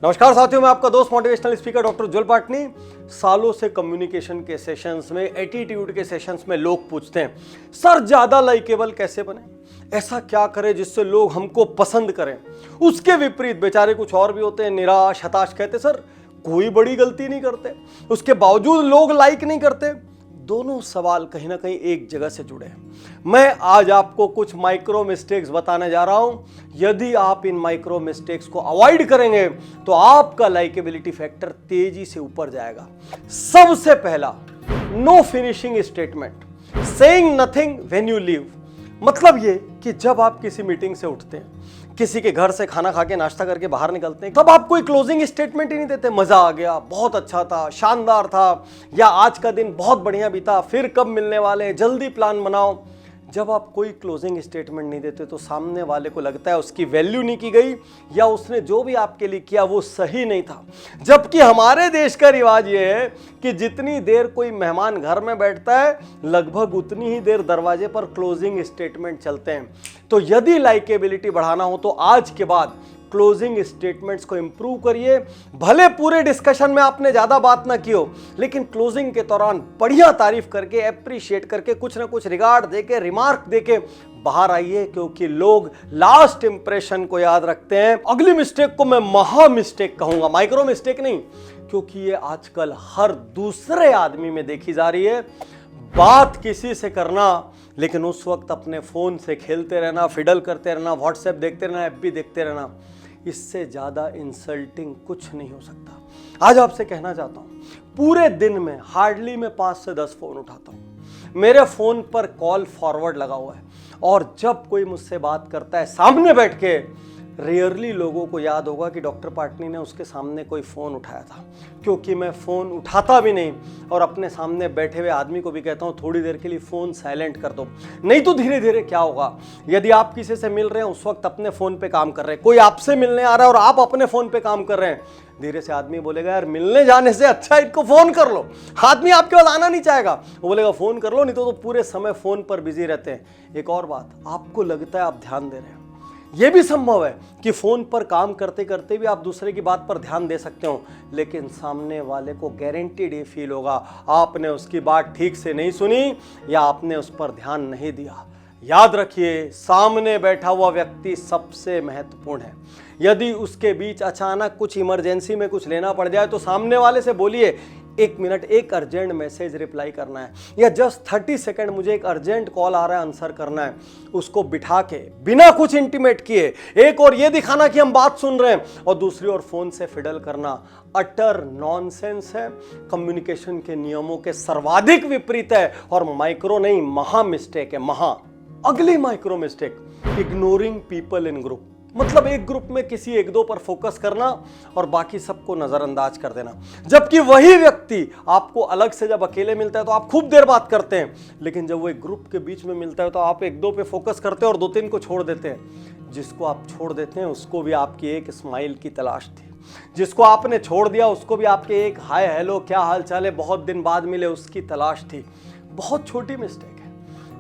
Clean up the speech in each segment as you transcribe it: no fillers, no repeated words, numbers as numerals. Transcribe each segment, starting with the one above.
नमस्कार साथियों, मैं आपका दोस्त मोटिवेशनल स्पीकर डॉक्टर उज्ज्वल पाटनी। सालों से कम्युनिकेशन के सेशंस में, एटीट्यूड के सेशंस में लोग पूछते हैं, सर ज्यादा लाइकेबल कैसे बने, ऐसा क्या करें जिससे लोग हमको पसंद करें। उसके विपरीत बेचारे कुछ और भी होते हैं, निराश हताश, कहते सर कोई बड़ी गलती नहीं करते, उसके बावजूद लोग लाइक नहीं करते। दोनों सवाल कहीं ना कहीं एक जगह से जुड़े हैं। मैं आज आपको कुछ माइक्रो मिस्टेक्स बताने जा रहा हूं। यदि आप इन माइक्रो मिस्टेक्स को अवॉइड करेंगे तो आपका लाइकेबिलिटी फैक्टर तेजी से ऊपर जाएगा। सबसे पहला, no finishing statement, saying nothing when you leave. मतलब ये कि जब आप किसी मीटिंग से उठते हैं, किसी के घर से खाना खा के नाश्ता करके बाहर निकलते हैं, तब आप कोई क्लोजिंग स्टेटमेंट ही नहीं देते। मजा आ गया, बहुत अच्छा था, शानदार था, या आज का दिन बहुत बढ़िया बीता, फिर कब मिलने वाले हैं, जल्दी प्लान बनाओ। जब आप कोई क्लोजिंग स्टेटमेंट नहीं देते तो सामने वाले को लगता है उसकी वैल्यू नहीं की गई, या उसने जो भी आपके लिए किया वो सही नहीं था। जबकि हमारे देश का रिवाज ये है कि जितनी देर कोई मेहमान घर में बैठता है, लगभग उतनी ही देर दरवाजे पर क्लोजिंग स्टेटमेंट चलते हैं। तो यदि लाइकेबिलिटी बढ़ाना हो तो आज के बाद क्लोजिंग स्टेटमेंट्स को इंप्रूव करिए। भले पूरे डिस्कशन में आपने ज्यादा बात ना की हो, लेकिन क्लोजिंग के दौरान बढ़िया तारीफ करके, अप्रिशिएट करके, कुछ ना कुछ रिगार्ड देके, रिमार्क देके बाहर आइए, क्योंकि लोग लास्ट इंप्रेशन को याद रखते हैं। अगली मिस्टेक को मैं महा मिस्टेक कहूंगा, माइक्रो मिस्टेक नहीं, क्योंकि ये आजकल हर दूसरे आदमी में देखी जा रही है। बात किसी से करना, लेकिन उस वक्त अपने फोन से खेलते रहना, फिडल करते रहना, व्हाट्सएप देखते रहना, एफबी देखते रहना, इससे ज्यादा इंसल्टिंग कुछ नहीं हो सकता। आज आपसे कहना चाहता हूं, पूरे दिन में हार्डली मैं 5 से 10 फोन उठाता हूं। मेरे फोन पर कॉल फॉरवर्ड लगा हुआ है, और जब कोई मुझसे बात करता है सामने बैठ के, रेयरली लोगों को याद होगा कि डॉक्टर पाटनी ने उसके सामने कोई फ़ोन उठाया था, क्योंकि मैं फ़ोन उठाता भी नहीं, और अपने सामने बैठे हुए आदमी को भी कहता हूँ थोड़ी देर के लिए फ़ोन साइलेंट कर दो। नहीं तो धीरे धीरे क्या होगा, यदि आप किसी से मिल रहे हैं, उस वक्त अपने फ़ोन पे काम कर रहे हैं, कोई आपसे मिलने आ रहा है और आप अपने फ़ोन पे काम कर रहे हैं, धीरे से आदमी बोलेगा यार मिलने जाने से अच्छा इनको फ़ोन कर लो। आदमी आपके पास आना नहीं चाहेगा, वो बोलेगा फ़ोन कर लो, नहीं तो पूरे समय फ़ोन पर बिजी रहते हैं। एक और बात, आपको लगता है आप ध्यान दे रहे हैं, यह भी संभव है कि फोन पर काम करते करते भी आप दूसरे की बात पर ध्यान दे सकते हो, लेकिन सामने वाले को गारंटीड ये फील होगा आपने उसकी बात ठीक से नहीं सुनी, या आपने उस पर ध्यान नहीं दिया। याद रखिए, सामने बैठा हुआ व्यक्ति सबसे महत्वपूर्ण है। यदि उसके बीच अचानक कुछ इमरजेंसी में कुछ लेना पड़ जाए तो सामने वाले से बोलिए 1 मिनट, एक अर्जेंट मैसेज रिप्लाई करना है, या जस्ट 30 सेकंड, मुझे एक अर्जेंट कॉल आ रहा है, आंसर करना है। उसको बिठा के बिना कुछ इंटीमेट किए, एक और ये दिखाना कि हम बात सुन रहे हैं और दूसरी ओर फोन से फिडल करना अटर नॉनसेंस है, कम्युनिकेशन के नियमों के सर्वाधिक विपरीत है, और माइक्रो नहीं, महा मिस्टेक है, महा। अगली micro mistake, ignoring people in group. मतलब एक ग्रुप में किसी एक दो पर फोकस करना और बाकी सबको नजरअंदाज कर देना, जबकि वही व्यक्ति आपको अलग से जब अकेले मिलता है तो आप खूब देर बात करते हैं, लेकिन जब वो एक ग्रुप के बीच में मिलता है तो आप एक दो पे फोकस करते हैं और 2-3 को छोड़ देते हैं। जिसको आप छोड़ देते हैं उसको भी आपकी एक स्माइल की तलाश थी, जिसको आपने छोड़ दिया उसको भी आपके एक हाय हेलो क्या हाल चाल है बहुत दिन बाद मिले उसकी तलाश थी। बहुत छोटी मिस्टेक है,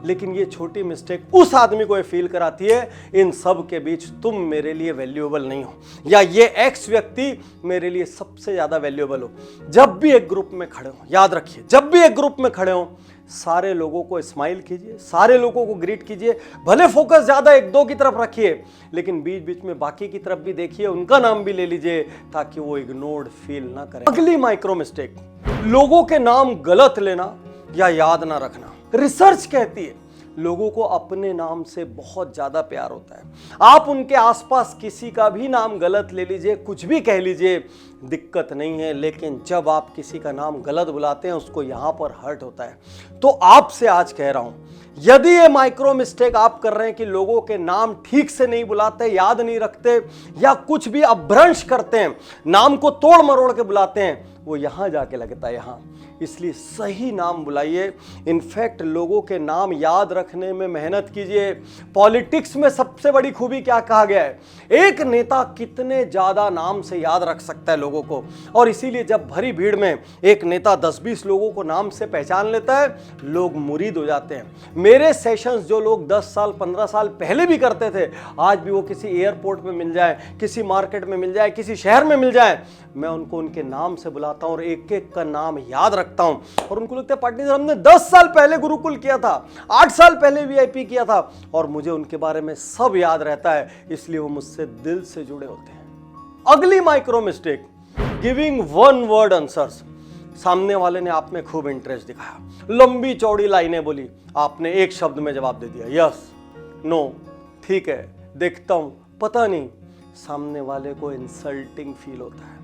लेकिन ये छोटी मिस्टेक उस आदमी को ये फील कराती है इन सब के बीच तुम मेरे लिए वैल्यूएबल नहीं हो, या ये एक्स व्यक्ति मेरे लिए सबसे ज्यादा वैल्यूएबल हो। जब भी एक ग्रुप में खड़े हो, याद रखिए, जब भी एक ग्रुप में खड़े हो, सारे लोगों को स्माइल कीजिए, सारे लोगों को ग्रीट कीजिए। भले फोकस ज्यादा एक दो की तरफ रखिए, लेकिन बीच बीच में बाकी की तरफ भी देखिए, उनका नाम भी ले लीजिए, ताकि वो इग्नोर्ड फील ना करें। अगली माइक्रो मिस्टेक, लोगों के नाम गलत लेना या याद ना रखना। रिसर्च कहती है लोगों को अपने नाम से बहुत ज्यादा प्यार होता है। आप उनके आसपास किसी का भी नाम गलत ले लीजिए, कुछ भी कह लीजिए, दिक्कत नहीं है, लेकिन जब आप किसी का नाम गलत बुलाते हैं उसको यहां पर हर्ट होता है। तो आपसे आज कह रहा हूं, यदि ये माइक्रो मिस्टेक आप कर रहे हैं कि लोगों के नाम ठीक से नहीं बुलाते, याद नहीं रखते, या कुछ भी अपभ्रंश करते हैं, नाम को तोड़ मरोड़ के बुलाते हैं, वो यहां जाके लगता है। यहां इसलिए सही नाम बुलाइए। इनफैक्ट लोगों के नाम याद रखने में मेहनत कीजिए। पॉलिटिक्स में सबसे बड़ी खूबी क्या कहा गया है, एक नेता कितने ज्यादा नाम से याद रख सकता है लोगों को, और इसीलिए जब भरी भीड़ में एक नेता 10-20 लोगों को नाम से पहचान लेता है, लोग मुरीद हो जाते हैं। मेरे सेशंस जो लोग 10 साल 15 साल पहले भी करते थे, आज भी वो किसी एयरपोर्ट में मिल जाए, किसी मार्केट में मिल जाए, किसी शहर में मिल जाए, मैं उनको उनके नाम से बुलाता हूं और एक एक का नाम याद रखता हूं। और उनको लगता है पार्टनर हमने 10 साल पहले गुरुकुल किया था, 8 साल पहले वीआईपी किया था, और मुझे उनके बारे में सब याद रहता है, इसलिए वो मुझसे दिल से जुड़े होते हैं। अगली micro mistake, giving one word answers. सामने वाले ने आप में खूब इंटरेस्ट दिखाया, लंबी चौड़ी लाइनें बोली, आपने एक शब्द में जवाब दे दिया, यस, नो, ठीक है, देखता हूं, पता नहीं। सामने वाले को इंसल्टिंग फील होता है,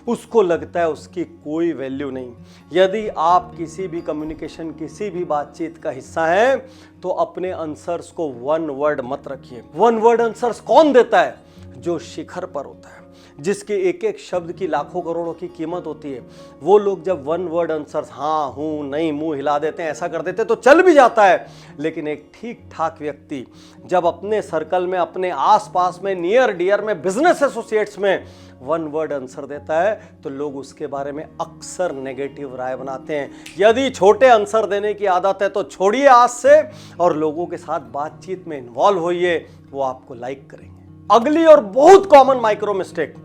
उसको लगता है उसकी कोई वैल्यू नहीं। यदि आप किसी भी कम्युनिकेशन, किसी भी बातचीत का हिस्सा हैं, तो अपने आंसर्स को वन वर्ड मत रखिए। वन वर्ड आंसर्स कौन देता है? जो शिखर पर होता है, जिसके एक एक शब्द की लाखों करोड़ों की कीमत होती है। वो लोग जब वन वर्ड आंसर्स, हाँ, हूं, नहीं, मुंह हिला देते हैं, ऐसा कर देते हैं तो चल भी जाता है। लेकिन एक ठीक ठाक व्यक्ति जब अपने सर्कल में, अपने आसपास में, नियर डियर में, बिजनेस एसोसिएट्स में वन वर्ड आंसर देता है, तो लोग उसके बारे में अक्सर नेगेटिव राय बनाते हैं। यदि छोटे आंसर देने की आदत है तो छोड़िए आज से, और लोगों के साथ बातचीत में इन्वॉल्व होइए, वो आपको लाइक करेंगे। अगली और बहुत common micro mistake,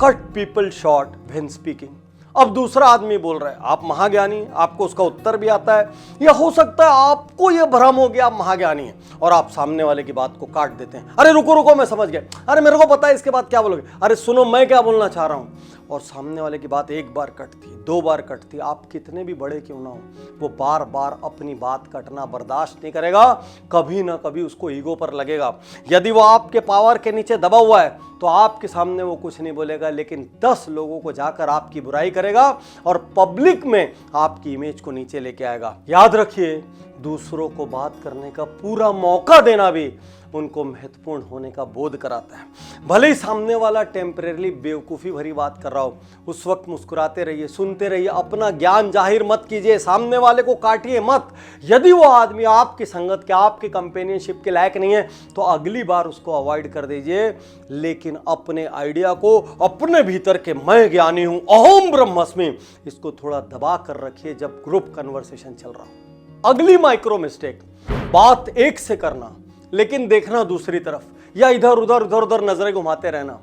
cut people short when speaking. अब दूसरा आदमी बोल रहा है, आप महाज्ञानी, आपको उसका उत्तर भी आता है, या हो सकता है आपको यह भ्रम हो गया आप महाज्ञानी हैं, और आप सामने वाले की बात को काट देते हैं। अरे रुको रुको, मैं समझ गया, अरे मेरे को पता है इसके बाद क्या बोलोगे, अरे सुनो मैं क्या बोलना चाह रहा हूं। और सामने वाले की बात एक बार कटती, 2 बार कटती, आप कितने भी बड़े क्यों ना हो, वो बार बार अपनी बात कटना बर्दाश्त नहीं करेगा। कभी ना कभी उसको ईगो पर लगेगा। यदि वो आपके पावर के नीचे दबा हुआ है तो आपके सामने वो कुछ नहीं बोलेगा, लेकिन 10 लोगों को जाकर आपकी बुराई करेगा और पब्लिक में आपकी इमेज को नीचे लेके आएगा। याद रखिए, दूसरों को बात करने का पूरा मौका देना भी उनको महत्वपूर्ण होने का बोध कराता है। भले ही सामने वाला टेम्परेरी बेवकूफ़ी भरी बात कर रहा हो, उस वक्त मुस्कुराते रहिए, सुनते रहिए, अपना ज्ञान जाहिर मत कीजिए, सामने वाले को काटिए मत। यदि वो आदमी आपकी संगत के, आपकी कंपेनियनशिप के लायक नहीं है तो अगली बार उसको अवॉइड कर दीजिए। लेकिन अपने आइडिया को, अपने भीतर के मैं ज्ञानी हूं, अहम ब्रह्मस्मि, इसको थोड़ा दबा कर रखिए जब ग्रुप कन्वर्सेशन चल रहा हो। अगली माइक्रो मिस्टेक, बात एक से करना लेकिन देखना दूसरी तरफ, या इधर उधर नजरें घुमाते रहना।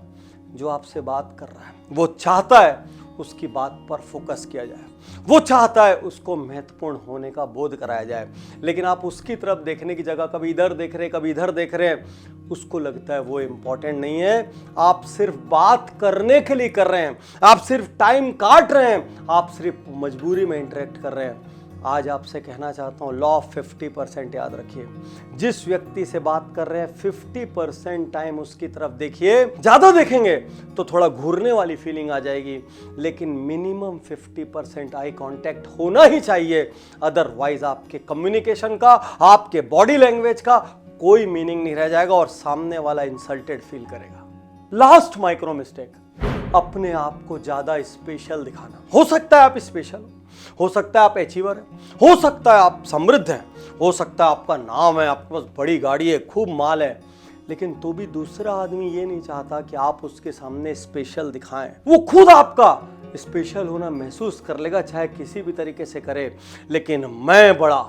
जो आपसे बात कर रहा है वो चाहता है उसकी बात पर फोकस किया जाए, वो चाहता है उसको महत्वपूर्ण होने का बोध कराया जाए, लेकिन आप उसकी तरफ देखने की जगह कभी इधर देख रहे, कभी इधर देख रहे हैं। उसको लगता है वो इंपॉर्टेंट नहीं है। आप सिर्फ बात करने के लिए कर रहे हैं, आप सिर्फ टाइम काट रहे हैं, आप सिर्फ मजबूरी में इंटरेक्ट कर रहे हैं। आज आपसे कहना चाहता हूं, लॉ ऑफ 50% याद रखिए। जिस व्यक्ति से बात कर रहे हैं 50% टाइम उसकी तरफ देखिए। ज्यादा देखेंगे तो थोड़ा घूरने वाली फीलिंग आ जाएगी, लेकिन मिनिमम 50% आई कांटेक्ट होना ही चाहिए। अदरवाइज आपके कम्युनिकेशन का, आपके बॉडी लैंग्वेज का कोई मीनिंग नहीं रह जाएगा और सामने वाला इंसल्टेड फील करेगा। लास्ट माइक्रो मिस्टेक, अपने आप को ज्यादा स्पेशल दिखाना। हो सकता है आप स्पेशल हो सकता है आप अचीवर हैं, हो सकता है आप समृद्ध हैं, हो सकता है आपका नाम है, आपके पास बड़ी गाड़ी है, खूब माल है, लेकिन तो भी दूसरा आदमी ये नहीं चाहता कि आप उसके सामने स्पेशल दिखाएं। वो खुद आपका स्पेशल होना महसूस कर लेगा, चाहे किसी भी तरीके से करे। लेकिन मैं बड़ा,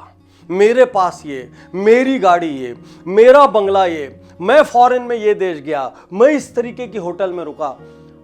मेरे पास ये, मेरी गाड़ी ये, मेरा बंगला ये, मैं फॉरेन में ये देश गया, मैं इस तरीके की होटल में रुका,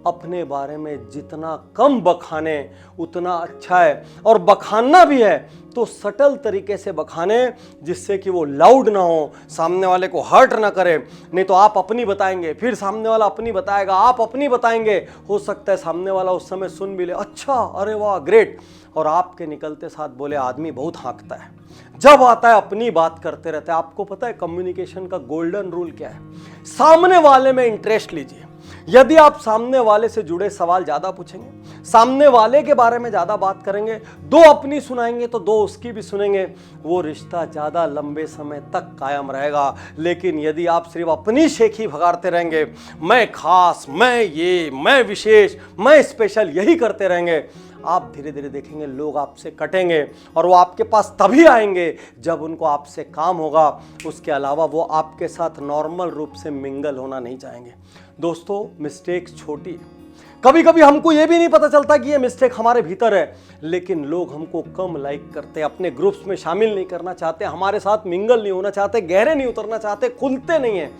अपने बारे में जितना कम बखाने उतना अच्छा है। और बखानना भी है तो सटल तरीके से बखाने, जिससे कि वो लाउड ना हो, सामने वाले को हर्ट ना करे। नहीं तो आप अपनी बताएंगे, फिर सामने वाला अपनी बताएगा, आप अपनी बताएंगे, हो सकता है सामने वाला उस समय सुन भी ले, अच्छा, अरे वाह, ग्रेट, और आपके निकलते साथ बोले आदमी बहुत हाँकता है। जब आता है अपनी बात करते रहते हैं। आपको पता है कम्युनिकेशन का गोल्डन रूल क्या है? सामने वाले में इंटरेस्ट लीजिए। यदि आप सामने वाले से जुड़े सवाल ज्यादा पूछेंगे, सामने वाले के बारे में ज्यादा बात करेंगे, 2 अपनी सुनाएंगे तो 2 उसकी भी सुनेंगे, वो रिश्ता ज्यादा लंबे समय तक कायम रहेगा। लेकिन यदि आप सिर्फ अपनी शेखी भगाड़ते रहेंगे, मैं खास, मैं ये, मैं विशेष, मैं स्पेशल, यही करते रहेंगे, आप धीरे धीरे देखेंगे लोग आपसे कटेंगे और वो आपके पास तभी आएंगे जब उनको आपसे काम होगा। उसके अलावा वो आपके साथ नॉर्मल रूप से मिंगल होना नहीं चाहेंगे। दोस्तों, मिस्टेक छोटी है, कभी कभी हमको ये भी नहीं पता चलता कि ये मिस्टेक हमारे भीतर है, लेकिन लोग हमको कम लाइक करते, अपने ग्रुप्स में शामिल नहीं करना चाहते, हमारे साथ मिंगल नहीं होना चाहते, गहरे नहीं उतरना चाहते, खुलते नहीं हैं।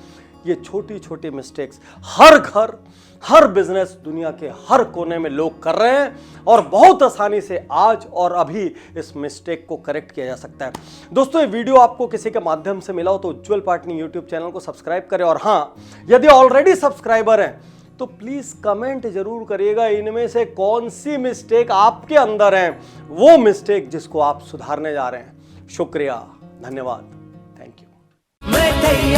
ये छोटी छोटी मिस्टेक्स हर घर, हर बिजनेस, दुनिया के हर कोने में लोग कर रहे हैं और बहुत आसानी से आज और अभी इस मिस्टेक को करेक्ट किया जा सकता है। दोस्तों, ये वीडियो आपको किसी के माध्यम से मिला हो तो उज्ज्वल पाटनी यूट्यूब चैनल को सब्सक्राइब करें और हाँ, यदि ऑलरेडी सब्सक्राइबर हैं तो प्लीज कमेंट जरूर करिएगा इनमें से कौन सी मिस्टेक आपके अंदर है, वो मिस्टेक जिसको आप सुधारने जा रहे हैं। शुक्रिया, धन्यवाद, थैंक यू।